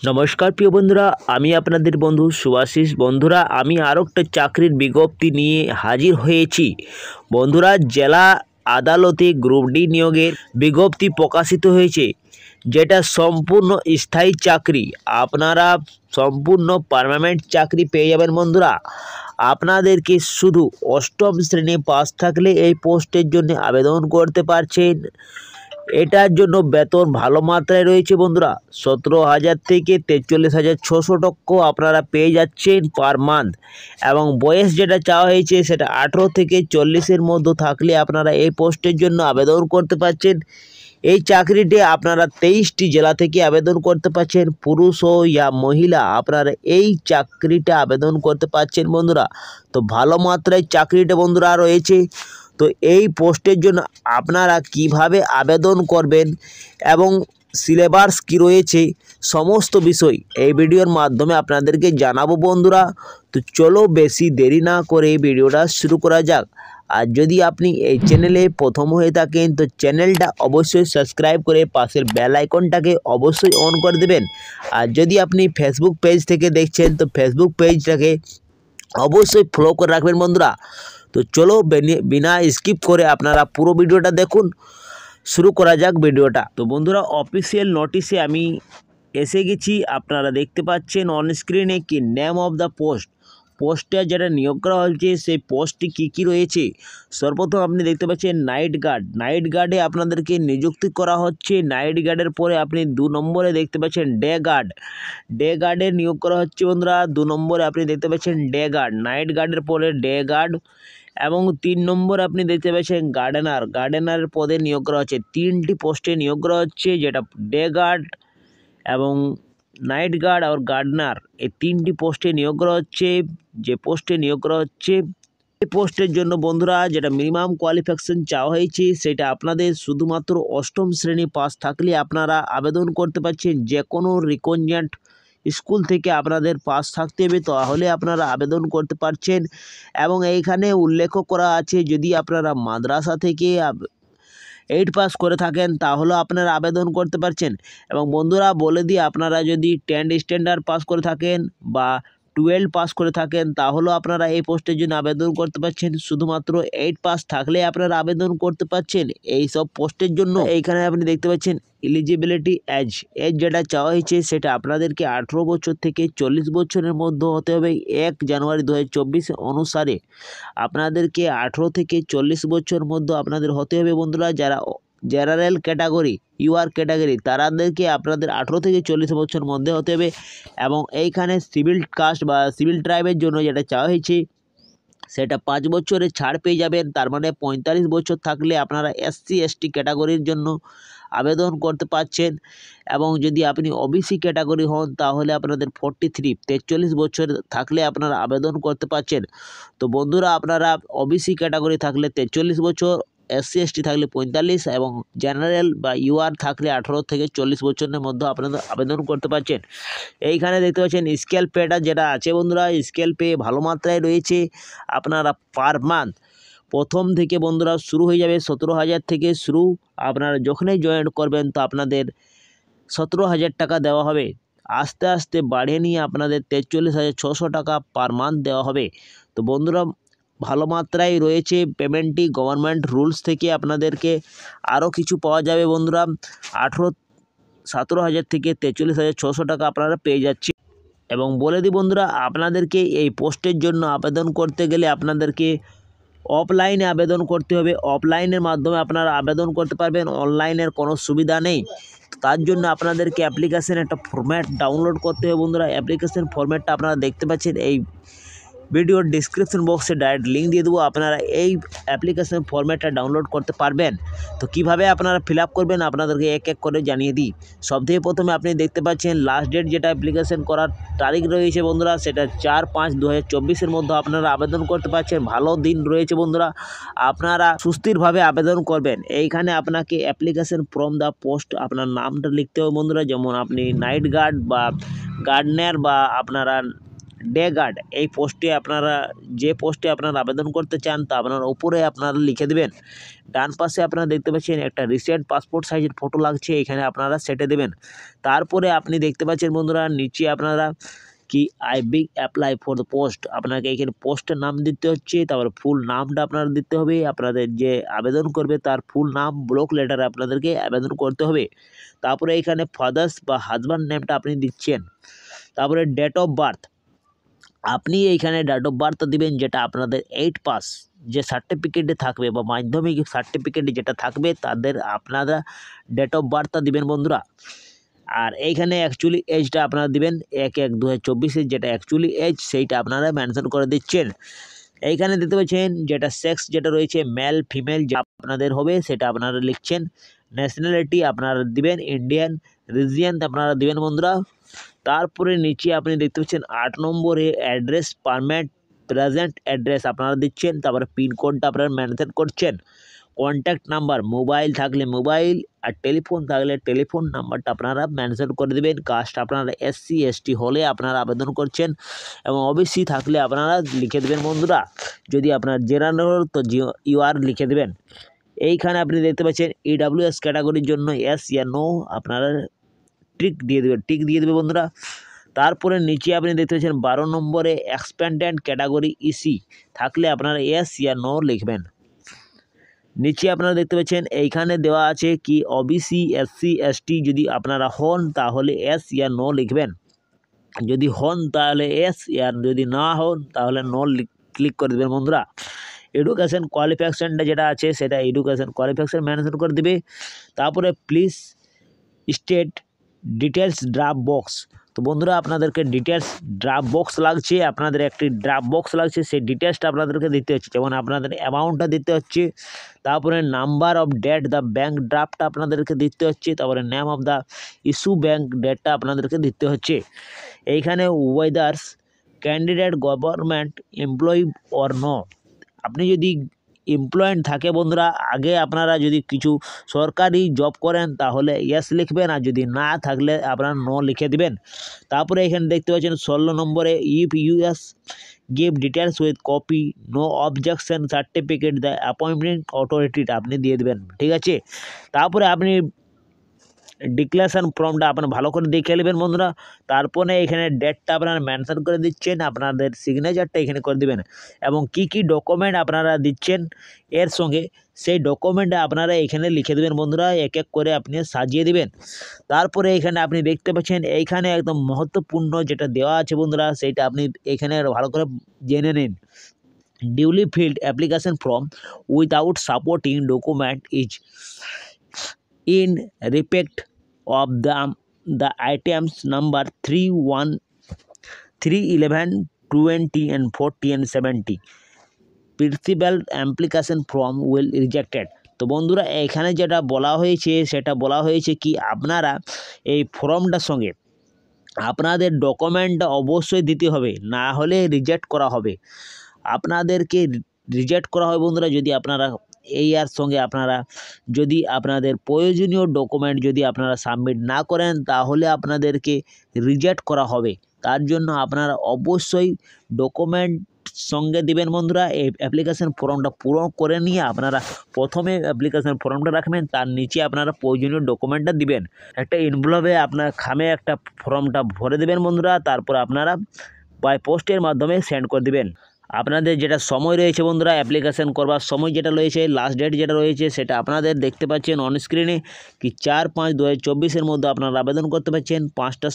নমস্কার প্রিয় বন্ধুরা, আমি আপনাদের বন্ধু সুভাশিস। বন্ধুরা, আমি আরও একটা চাকরির বিজ্ঞপ্তি নিয়ে হাজির হয়েছি। বন্ধুরা, জেলা আদালতে গ্রুপ ডি নিয়োগের বিজ্ঞপ্তি প্রকাশিত হয়েছে, যেটা সম্পূর্ণ স্থায়ী চাকরি। আপনারা সম্পূর্ণ পার্মানেন্ট চাকরি পেয়ে যাবেন। বন্ধুরা, আপনাদেরকে শুধু অষ্টম শ্রেণী পাস থাকলে এই পোস্টের জন্য আবেদন করতে পারছেন। এটার জন্য বেতন ভালো মাত্রায় রয়েছে বন্ধুরা। 17,000 থেকে 43,600 টাকা আপনারা পেয়ে যাচ্ছেন পার মান্থ। এবং বয়স যেটা চাওয়া হয়েছে সেটা 18 থেকে 40-এর মধ্যে থাকলে আপনারা এই পোস্টের জন্য আবেদন করতে পারছেন। এই চাকরিটি আপনারা 23টি জেলা থেকে আবেদন করতে পারছেন। পুরুষ ও ইয়া মহিলা আপনারা এই চাকরিটা আবেদন করতে পারছেন বন্ধুরা। তো ভালো মাত্রায় চাকরিটা বন্ধুরা রয়েছে। তো এই পোস্টের জন্য আপনারা কিভাবে আবেদন করবেন এবং সিলেবাস কী রয়েছে সমস্ত বিষয় এই ভিডিওর মাধ্যমে আপনাদেরকে জানাবো বন্ধুরা। তো চলো বেশি দেরি না করে এই ভিডিওটা শুরু করা যাক। আর যদি আপনি এই চ্যানেলে প্রথম হয়ে থাকেন তো চ্যানেলটা অবশ্যই সাবস্ক্রাইব করে পাশের বেল আইকনটাকে অবশ্যই অন করে দেবেন। আর যদি আপনি ফেসবুক পেজ থেকে দেখছেন তো ফেসবুক পেজটাকে অবশ্যই ফলো করে রাখবেন বন্ধুরা। তো চলো বিনা স্কিপ করে আপনারা পুরো ভিডিওটা দেখুন। শুরু করা যাক ভিডিওটা। তো বন্ধুরা, অফিসিয়াল নোটিশে আমি এসে গেছি। আপনারা দেখতে পাচ্ছেন অন স্ক্রিনে কি নেম অফ দ্য পোস্টে যেটা নিয়োগ করা হয়েছে সেই পোস্টটি কী রয়েছে। সর্বপ্রথম আপনি দেখতে পাচ্ছেন নাইট গার্ডে আপনাদেরকে নিযুক্তি করা হচ্ছে। নাইট গার্ডের পরে আপনি 2 নম্বরে দেখতে পাচ্ছেন ডে গার্ডে নিয়োগ করা হচ্ছে বন্ধুরা। 2 নম্বরে আপনি দেখতে পাচ্ছেন ডে গার্ড। নাইট গার্ডের পরে ডে গার্ড এবং 3 নম্বরে আপনি দেখতে পাচ্ছেন গার্ডেনারের পদে নিয়োগ করা হচ্ছে। 3টি পোস্টে নিয়োগ করা হচ্ছে, যেটা ডে গার্ড এবং নাইট গার্ড আর গার্ডেনার, এই 3টি পোস্টে নিয়োগ করা হচ্ছে। যে পোস্টে নিয়োগ করা হচ্ছে এই পোস্টের জন্য বন্ধুরা যেটা মিনিমাম কোয়ালিফিকেশন চাওয়া হয়েছে সেটা আপনাদের শুধুমাত্র অষ্টম শ্রেণী পাস থাকলে আপনারা আবেদন করতে পারছেন। যে কোনো রিকগনাইজড স্কুল থেকে আপনাদের পাস থাকতে হবে, তাহলে আপনারা আবেদন করতে পারছেন। এবং এইখানে উল্লেখ করা আছে যদি আপনারা মাদ্রাসা থেকে 8 পাস করে থাকেন তাহলে আপনারা আবেদন করতে পারছেন। এবং বন্ধুরা বলে দিই, আপনারা যদি 10 স্ট্যান্ডার্ড পাস করে থাকেন বা 12 পাস করে থাকেন তাহলেও আপনারা এই পোস্টের জন্য আবেদন করতে পারছেন। শুধুমাত্র 8 পাস থাকলে আপনারা আবেদন করতে পারছেন এই সব পোস্টের জন্য। এইখানে আপনি দেখতে পাচ্ছেন এলিজিবিলিটি এজ যেটা চাওয়া হয়েছে সেটা আপনাদেরকে 18 বছর থেকে 40 বছরের মধ্যে হতে হবে। 1 জানুয়ারি 2024 অনুসারে আপনাদেরকে 18 থেকে 40 বছর মধ্যে আপনাদের হতে হবে বন্ধুরা। যারা জেনারেল ক্যাটাগরি ইউআর ক্যাটাগরি তাদেরকে আপনাদের 18 থেকে 40 বছর মধ্যে হতে হবে। এবং এইখানে সিভিল কাস্ট বা সিভিল ট্রাইবের জন্য যেটা চাওয়া হয়েছে সেটা 5 বছরের ছাড় পেয়ে যাবেন। তার মানে 45 বছর থাকলে আপনারা SC ST ক্যাটাগরির জন্য আবেদন করতে পারছেন। এবং যদি আপনি ওবিসি ক্যাটাগরি হন তাহলে আপনাদের 43 বছর থাকলে আপনারা আবেদন করতে পারছেন। তো বন্ধুরা, আপনারা ওবিসি ক্যাটাগরি থাকলে 43 বছর, SC ST থাকলে 45 এবং জেনারেল বা ইউআর থাকলে 18 থেকে 40 বছরের মধ্যে আপনারা আবেদন করতে পারছেন। এইখানে দেখতে পাচ্ছেন স্কেল পেটা যেটা আছে বন্ধুরা, স্কেল পে ভালো মাত্রায় রয়েছে। আপনারা পার মান্থ প্রথম থেকে বন্ধুরা শুরু হয়ে যাবে 17,000 থেকে শুরু। আপনারা যখনই জয়েন করবেন তো আপনাদের 17,000 টাকা দেওয়া হবে। আস্তে আস্তে বাড়িয়ে নিয়ে আপনাদের 43,600 টাকা পার মান্থ দেওয়া হবে। তো বন্ধুরা, ভালো মাত্রায় রয়েছে পেমেন্টটি। গভর্নমেন্ট রুলস থেকে আপনাদেরকে আরও কিছু পাওয়া যাবে বন্ধুরা। 17,000 থেকে 43,600 টাকা আপনারা পেয়ে যাচ্ছেন। এবং বলে দিই বন্ধুরা, আপনাদেরকে এই পোস্টের জন্য আবেদন করতে গেলে আপনাদেরকে অফলাইনে আবেদন করতে হবে। অফলাইনের মাধ্যমে আপনারা আবেদন করতে পারবেন, অনলাইনের কোনো সুবিধা নেই। তার জন্য আপনাদেরকে অ্যাপ্লিকেশন একটা ফরম্যাট ডাউনলোড করতে হবে বন্ধুরা। অ্যাপ্লিকেশন ফরম্যাটটা আপনারা দেখতে পাচ্ছেন এই ভিডিওর ডিসক্রিপশন বক্সে ডাইরেক্ট লিঙ্ক দিয়ে দেবো। আপনারা এই অ্যাপ্লিকেশন ফরম্যাটটা ডাউনলোড করতে পারবেন। তো কিভাবে আপনারা ফিল আপ করবেন আপনাদেরকে এক এক করে জানিয়ে দিই। সবথেকে প্রথমে আপনি দেখতে পাচ্ছেন লাস্ট ডেট যেটা অ্যাপ্লিকেশন করার তারিখ রয়েছে বন্ধুরা, সেটা 4/5/2024-এর মধ্যে আপনারা আবেদন করতে পারছেন। ভালো দিন রয়েছে বন্ধুরা, আপনারা সুস্থিরভাবে আবেদন করবেন। এইখানে আপনাকে অ্যাপ্লিকেশন ফ্রম দ্য পোস্ট আপনার নামটা লিখতে হবে বন্ধুরা। যেমন আপনি নাইট গার্ড বা গার্ডনার বা আপনারা ডে গার্ড এই পোস্টে আপনারা যে পোস্টে আপনারা আবেদন করতে চান তা আপনারা উপরে আপনারা লিখে দেবেন। ডান পাশে আপনারা দেখতে পাচ্ছেন একটা রিসেন্ট পাসপোর্ট সাইজের ফটো লাগছে, এখানে আপনারা সেটে দেবেন। তারপরে আপনি দেখতে পাচ্ছেন বন্ধুরা নিচে আপনারা কি I big apply for the post, আপনাকে এখানে পোস্টের নাম দিতে হচ্ছে, তারপরে ফুল নামটা আপনারা দিতে হবে, আপনাদের যে আবেদন করবে তার ফুল নাম ব্লক লেটারে আপনাদেরকে আবেদন করতে হবে। তারপরে এখানে ফাদার্স বা হাজব্যান্ড নেমটা আপনি দিচ্ছেন। তারপরে ডেট অফ বার্থ আপনি এইখানে ডেট অফ বার্থ দিবেন যেটা আপনাদের 8 পাস যে সার্টিফিকেটে থাকবে বা মাধ্যমিক সার্টিফিকেটে যেটা থাকবে তাদের আপনারা ডেট অফ বার্থটা দিবেন বন্ধুরা। আর এইখানে অ্যাকচুয়ালি এজটা আপনারা দিবেন 1/1/2024 যেটা অ্যাকচুয়ালি এজ সেইটা আপনারা মেনশন করে দিচ্ছেন। এইখানে দেখতে পাচ্ছেন যেটা সেক্স যেটা রয়েছে মেল ফিমেল যা আপনাদের হবে সেটা আপনারা লিখছেন। ন্যাশনালিটি আপনারা দিবেন ইন্ডিয়ান, রিজিয়ন আপনারা দিবেন বন্ধুরা। তারপরে নিচে আপনি দেখতে পাচ্ছেন 8 নম্বরে অ্যাড্রেস পারমানেন্ট প্রেজেন্ট অ্যাড্রেস আপনারা দিচ্ছেন, তারপরে পিনকোডটা আপনারা মেনশন করছেন। কন্ট্যাক্ট নাম্বার মোবাইল থাকলে মোবাইল আর টেলিফোন থাকলে টেলিফোন নাম্বারটা আপনারা মেনশন করে দেবেন। কাস্ট আপনারা SC ST হলে আপনারা আবেদন করছেন এবং OBC থাকলে আপনারা লিখে দেবেন বন্ধুরা। যদি আপনার জেনারেল তো UR লিখে দেবেন। এইখানে আপনি দেখতে পাচ্ছেন EWS ক্যাটাগরির জন্য yes या no আপনারা টিক দিয়ে দেবে বন্ধুরা। তারপরে নিচে আপনি দেখতে পাচ্ছেন 12 নম্বরে এক্সপ্যান্ডেড ক্যাটাগরি EC থাকলে আপনারা yes या no লিখবেন। নিচে আপনারা দেখতে পাচ্ছেন এইখানে দেওয়া আছে কি OBC SC ST যদি আপনারা হন তাহলে yes या no লিখবেন, যদি হন তাহলে yes, আর যদি না হন তাহলে no ক্লিক করে দেবেন বন্ধুরা। এডুকেশন কোয়ালিফিকেশনটা যেটা আছে সেটা এডুকেশন কোয়ালিফিকেশন মেনশন করে দেবে। তারপরে please state details draft box, তো বন্ধুরা আপনাদেরকে ডিটেলস ড্রাফট বক্স লাগছে, আপনাদের একটি ড্রাফট বক্স লাগছে, সেই ডিটেলসটা আপনাদেরকে দিতে হচ্ছে, যেমন আপনাদের অ্যামাউন্টটা দিতে হচ্ছে, তারপরে number of date the bank ড্রাফটটা আপনাদেরকে দিতে হচ্ছে, তারপরে name of the issue bank ডেটটা আপনাদেরকে দিতে হচ্ছে। এইখানে whether candidate government employee or no, আপনি যদি এমপ্লয়েড থাকে বন্ধুরা আগে আপনারা যদি কিছু সরকারি জব করেন তাহলে ইয়েস লিখবেন, আর যদি না থাকলে আপনারা নো লিখে দিবেন। তারপরে এখানে দেখতে পাচ্ছেন 16 নম্বরে if us give details with copy no objection certificate the appointment অথরিটিটা আপনি দিয়ে দেবেন, ঠিক আছে। তারপরে আপনি ডিক্লারেশন ফর্মটা আপনার ভালো করে দেখে নেবেন বন্ধুরা। তারপরে এখানে ডেটটা আপনারা মেনশন করে দিচ্ছেন, আপনাদের সিগনেচারটা এখানে করে দিবেন এবং কি কি ডকুমেন্ট আপনারা দিচ্ছেন এর সঙ্গে সেই ডকুমেন্টটা আপনারা এখানে লিখে দেবেন বন্ধুরা, এক এক করে আপনি সাজিয়ে দিবেন। তারপরে এখানে আপনি দেখতে পাচ্ছেন এইখানে একদম মহত্বপূর্ণ যেটা দেওয়া আছে বন্ধুরা সেইটা আপনি এখানে ভালো করে জেনে নিন। Duly field application form without supporting document is in respect of the items number 3, 1, 3, 11, 20 and 40 and 70 principal application form will rejected। তো বন্ধুরা এখানে যেটা বলা হয়েছে সেটা বলা হয়েছে কি আপনারা এই ফর্মটার সঙ্গে আপনাদের ডকুমেন্টটা অবশ্যই দিতে হবে, না হলে রিজেক্ট করা হবে। আপনাদেরকে রিজেক্ট করা হয় বন্ধুরা যদি আপনারা এই আর সঙ্গে আপনারা যদি আপনাদের প্রয়োজনীয় ডকুমেন্ট যদি আপনারা সাবমিট না করেন তাহলে আপনাদেরকে রিজেক্ট করা হবে। তার জন্য আপনারা অবশ্যই ডকুমেন্ট সঙ্গে দিবেন বন্ধুরা। এই অ্যাপ্লিকেশন ফর্মটা পূরণ করে নিয়ে আপনারা প্রথমে অ্যাপ্লিকেশন ফর্মটা রাখবেন, তার নিচে আপনারা প্রয়োজনীয় ডকুমেন্টটা দিবেন। একটা এনভেলপে আপনার খামে একটা ফর্মটা ভরে দেবেন বন্ধুরা, তারপর আপনারা বাই পোস্টের মাধ্যমে সেন্ড করে দিবেন। আপনাদের যেটা সময় রয়েছে বন্ধুরা অ্যাপ্লিকেশন করবার সময় যেটা রয়েছে লাস্ট ডেট যেটা রয়েছে সেটা আপনাদের দেখতে পাচ্ছেন অন স্ক্রিনে কি 4/5/2024 মধ্যে আপনারা আবেদন করতে পারছেন, 5টা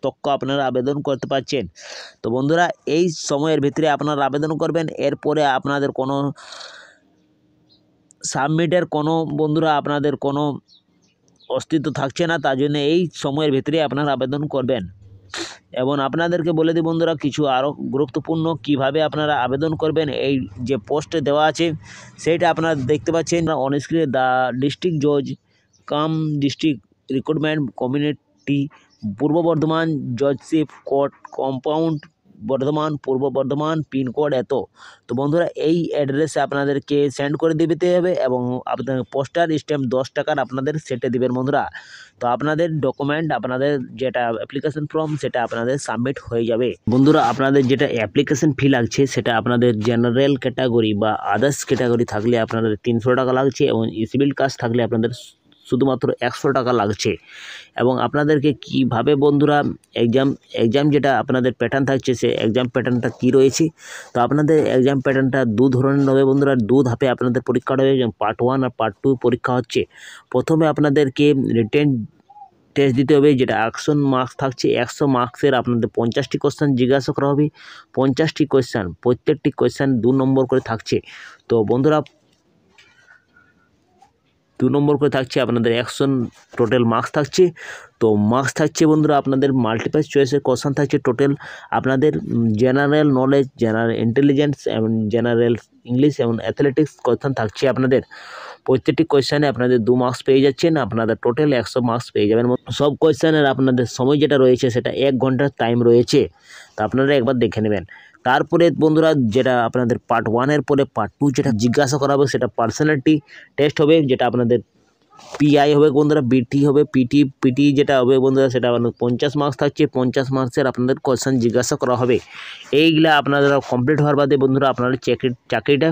তক্ক আপনারা আবেদন করতে পারছেন। তো বন্ধুরা এই সময়ের ভিতরে আপনারা আবেদন করবেন, এরপরে আপনাদের কোনো সাবমিটের কোনো বন্ধুরা আপনাদের কোনো অস্তিত্ব থাকছে না, তার জন্য এই সময়ের ভিতরে আপনারা আবেদন করবেন। এবং আপনাদেরকে বলে দিই বন্ধুরা কিছু আরও গুরুত্বপূর্ণ কিভাবে আপনারা আবেদন করবেন এই যে পোস্টে দেওয়া আছে সেইটা আপনারা দেখতে পাচ্ছেন অন স্ক্রিনে। দ্য ডিস্ট্রিক্ট জজ কাম ডিস্ট্রিক্ট রিক্রুটমেন্ট কমিউনিটি পূর্ব বর্ধমান জজশিপ কোর্ট কম্পাউন্ড বর্ধমান, পূর্ব বর্ধমান, পিনকোড এত। তো বন্ধুরা এই অ্যাড্রেসে আপনাদেরকে সেন্ড করে দিতে হবে এবং আপনার পোস্টার স্ট্যাম্প 10 টাকার আপনাদের সেটে দিবেন বন্ধুরা। তো আপনাদের ডকুমেন্ট, আপনাদের যেটা অ্যাপ্লিকেশন ফর্ম সেটা আপনাদের সাবমিট হয়ে যাবে বন্ধুরা। আপনাদের যেটা অ্যাপ্লিকেশন ফি লাগছে সেটা আপনাদের জেনারেল ক্যাটাগরি বা আদার্স ক্যাটাগরি থাকলে আপনাদের 300 টাকা লাগছে এবং সিভিল কাস্ট থাকলে আপনাদের শুধুমাত্র 100 টাকা লাগছে। এবং আপনাদেরকে কিভাবে বন্ধুরা এক্সাম যেটা আপনাদের প্যাটার্ন থাকছে সে এক্সাম প্যাটার্নটা কী রয়েছে। তো আপনাদের এক্সাম প্যাটার্নটা দু ধরনের হবে বন্ধুরা, 2 ধাপে আপনাদের পরীক্ষাটা হবে। পার্ট 1 আর পার্ট 2 পরীক্ষা হচ্ছে। প্রথমে আপনাদেরকে রিটেন টেস্ট দিতে হবে, যেটা 100 মার্কস থাকছে। 100 মার্কসের আপনাদের 50টি কোশ্চেন জিজ্ঞাসা করা হবে। 50টি কোশ্চেন, প্রত্যেকটি কোশ্চেন 2 নম্বর করে থাকছে। তো বন্ধুরা 2 নম্বর করে থাকছে, আপনাদের 100 টোটাল মার্কস থাকছে। তো মার্কস থাকছে বন্ধুরা আপনাদের মাল্টিপল চয়েসের কোশ্চেন থাকছে টোটাল আপনাদের জেনারেল নলেজ, জেনারেল ইন্টেলিজেন্স এবং জেনারেল ইংলিশ এবং অ্যাথলেটিক্স কোশ্চেন থাকছে আপনাদের। প্রত্যেকটি কোয়েশ্চেনে আপনাদের 2 মার্কস পেয়ে যাচ্ছেন, আপনাদের টোটাল 100 মার্কস পেয়ে যাবেন। সব কোয়েশ্চেনের আপনাদের সময় যেটা রয়েছে সেটা 1 ঘন্টার টাইম রয়েছে। তো আপনারা একবার দেখে নেবেন। তারপরে বন্ধুরা যেটা আপনাদের পার্ট 1 এর পরে পার্ট 2 যেটা জিজ্ঞাসা করা হবে সেটা পার্সোনালিটি টেস্ট হবে, যেটা আপনাদের পিআই হবে বন্ধুরা, বিটি হবে, পিটি যেটা হবে বন্ধুরা সেটা 50 মার্কস থাকছে। 50 মার্কসের আপনাদের কোয়েশ্চেন জিজ্ঞাসা করা হবে। এইগুলা আপনারা কমপ্লিট হওয়ার বাদে বন্ধুরা আপনারা চাকরিটা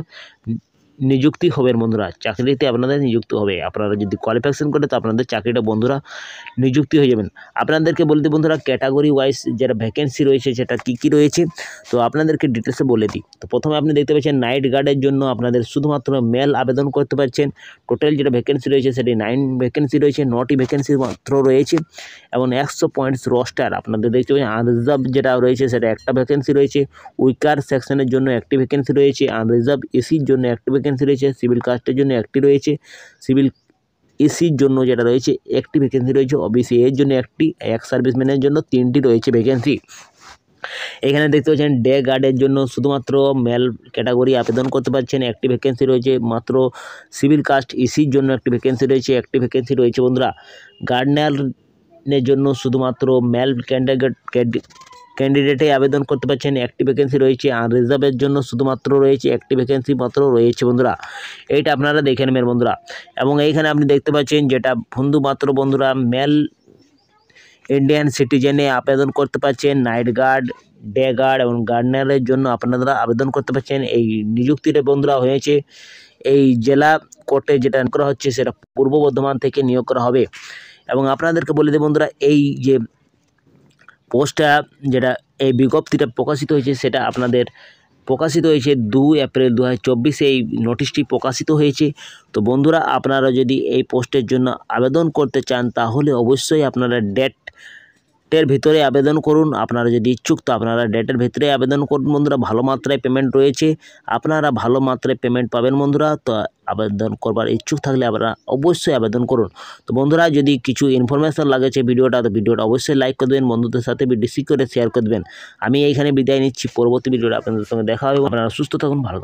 নিযুক্তি হবেন বন্ধুরা। চাকরিতে আপনাদের নিযুক্ত হবে। আপনারা যদি কোয়ালিফিকেশন করে তো আপনাদের চাকরিটা বন্ধুরা নিযুক্তি হয়ে যাবেন। আপনাদেরকে বলতে বন্ধুরা ক্যাটাগরি ওয়াইজ যেটা ভ্যাকেন্সি রয়েছে সেটা কী রয়েছে তো আপনাদেরকে ডিটেলসে বলে দিই। তো প্রথমে আপনি দেখতে পাচ্ছেন নাইট গার্ডের জন্য আপনাদের শুধুমাত্র মেল আবেদন করতে পারছেন। টোটাল যেটা ভ্যাকেন্সি রয়েছে সেটি 9 ভ্যাকেন্সি রয়েছে, 9টি ভ্যাকেন্সি মাত্র রয়েছে এবং 100 পয়েন্টস রোস্টার। আপনাদের দেখতে পাচ্ছেন আনরিজার্ভ যেটা রয়েছে সেটা একটা ভ্যাকেন্সি রয়েছে। উইকার সেকশনের জন্য একটি ভ্যাকেন্সি রয়েছে, আনরিজার্ভ এসির জন্য একটি ভ্যাকেন্সি রয়েছে, সিভিল কাস্টের জন্য একটি রয়েছে, সিভিল এসির জন্য যেটা রয়েছে একটি ভ্যাকেন্সি রয়েছে, ওবিসি এর জন্য একটি, এক সার্ভিসম্যানের জন্য 3টি রয়েছে ভ্যাকেন্সি। এখানে দেখতে পাচ্ছেন ডে গার্ডের জন্য শুধুমাত্র মেল ক্যাটাগরি আবেদন করতে পারছেন, একটি ভ্যাকেন্সি রয়েছে মাত্র। সিভিল কাস্ট এসির জন্য একটি ভ্যাকেন্সি রয়েছে, একটি ভ্যাকেন্সি রয়েছে বন্ধুরা। গার্ডনারের জন্য শুধুমাত্র মেল ক্যান্ডিডেটে আবেদন করতে পারছেন, একটি ভ্যাকেন্সি রয়েছে। আর রিজার্ভের জন্য শুধুমাত্র রয়েছে একটি ভ্যাকেন্সি মাত্র রয়েছে বন্ধুরা। এইটা আপনারা দেখে নেবেন বন্ধুরা। এবং এইখানে আপনি দেখতে পাচ্ছেন যেটা শুধুমাত্র বন্ধুরা মেল ইন্ডিয়ান সিটিজেনে আবেদন করতে পারছেন। নাইট গার্ড, ডে গার্ড এবং গার্ডনারের জন্য আপনারা আবেদন করতে পারছেন। এই নিযুক্তিটা বন্ধুরা হয়েছে এই জেলা কোর্টে যেটা করা হচ্ছে সেটা পূর্ব বর্ধমান থেকে নিয়োগ করা হবে। এবং আপনাদেরকে বলে দিই বন্ধুরা এই যে পোস্টটা যেটা এই বিজ্ঞপ্তিটা প্রকাশিত হয়েছে সেটা আপনাদের প্রকাশিত হয়েছে 2 এপ্রিল 2024 এই নোটিশটি প্রকাশিত হয়েছে। তো বন্ধুরা আপনারা যদি এই পোস্টের জন্য আবেদন করতে চান তাহলে অবশ্যই আপনারা ডেটের ভিতরে আবেদন করুন। আপনারা যদি ইচ্ছুক তো আপনারা ডেটের ভিতরে আবেদন করুন বন্ধুরা। ভালো মাত্রায় পেমেন্ট রয়েছে, আপনারা ভালো মাত্রায় পেমেন্ট পাবেন বন্ধুরা। তো আবেদন করবার ইচ্ছুক থাকলে আপনারা অবশ্যই আবেদন করুন। তো বন্ধুরা যদি কিছু ইনফরমেশন লাগেছে ভিডিওটা তো ভিডিওটা অবশ্যই লাইক করে দেবেন, বন্ধুদের সাথে বেশি করে শেয়ার করে দেবেন। আমি এইখানে বিদায় নিচ্ছি, পরবর্তী ভিডিওটা আপনাদের সঙ্গে দেখা হবে। আপনারা সুস্থ থাকুন, ভালো থাকুন।